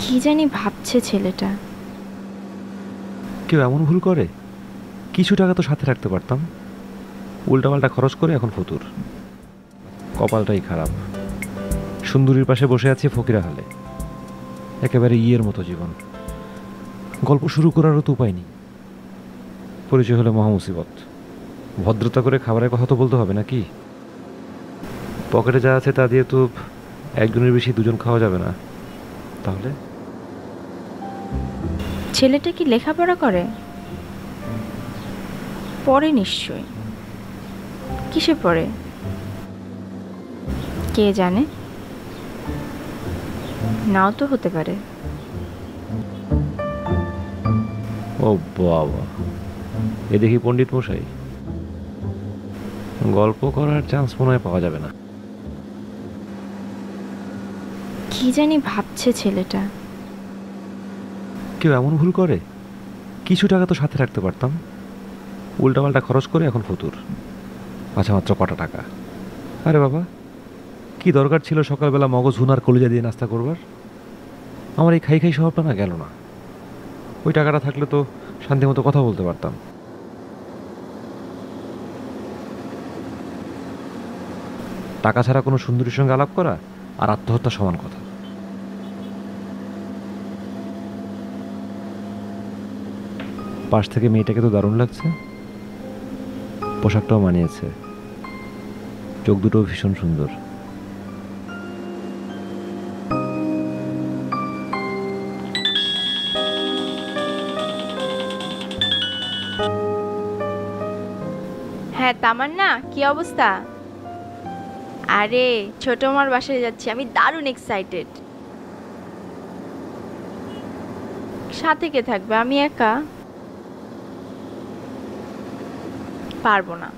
কি জানি ভাবছে ছেলেটা। কেউ এমন ভুল করে? কিছু টাকা তো সাথে রাখতে পারতাম, উল্টাপাল্টা খরচ করে এখন ফতুর। কপালটাই খারাপ। সুন্দরীর পাশে বসে আছি ফকিরা হালে, একেবারে ইয়ের মতো জীবন। গল্প শুরু করারও তো উপায় নেই। পরিচয় হলে মহামুসিবত। ভদ্রতা করে খাবারের কথা তো বলতে হবে নাকি? পকেটে যা আছে তা দিয়ে তো একজনের বেশি দুজন খাওয়া যাবে না। তাহলে ছেলেটা কি লেখাপড়া করে? পড়ে নিশ্চয়। কিসে পড়ে কে জানে, নাও তো হতে পারে। ও বাবা, এ দেখি পণ্ডিত মশাই। গল্প করার চান্স মনে হয় পাওয়া যাবে না। কি জানি ভাবছে ছেলেটা। কেউ এমন ভুল করে? কিছু টাকা তো সাথে রাখতে পারতাম, উল্টাপাল্টা খরচ করে এখন ফতুর। আচ্ছা, মাত্র কটা টাকা? আরে বাবা, কি দরকার ছিল সকালবেলা মগজ হুনার কলিজা দিয়ে নাস্তা করবার? আমার এই খাই খাই স্বভাবটা না গেল না। ওই টাকাটা থাকলে তো শান্তি মতো কথা বলতে পারতাম। টাকা ছাড়া কোনো সুন্দরীর সঙ্গে আলাপ করা আর আত্মহত্যা সমান কথা। পাশ থেকে মেয়েটাকে তো দারুণ লাগছে, পোশাকটাও মানিয়েছে, চোখ দুটোও ভীষণ সুন্দর। হ্যাঁ তামান্না, কি অবস্থা? আরে ছোট মার বাসায় যাচ্ছি, আমি দারুণ এক্সাইটেড। সাথে কে থাকবে? আমি একা পারবো না।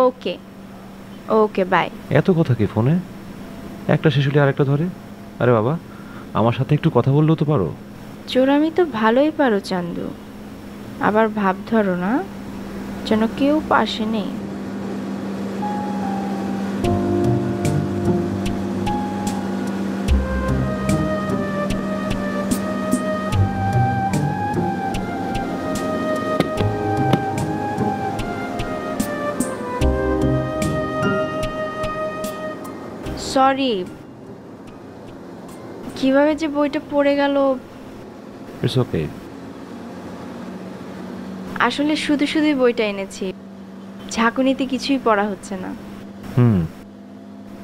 ওকে, ওকে বাই। এত কথা কি ফোনে? একটা শেষ হলে আরেকটা ধরে। আরে বাবা, আমার সাথে একটু কথা বললেও তো পারো। চোরামি তো ভালোই পারো চান্দু, আবার ভাব ধরো না যেন কেউ পাশে নেই। সরি, কিভাবে যে বইটা পড়ে গেল। It's okay. আসলে শুধু শুধুই বইটা এনেছি, ঝাঁকুনিতে কিছুই পড়া হচ্ছে না। হুম,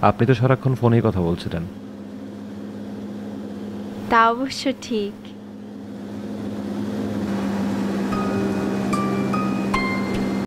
আপনি তো সারাক্ষণ ফোনেই কথা বলছিলেন। তা অবশ্য ঠিক।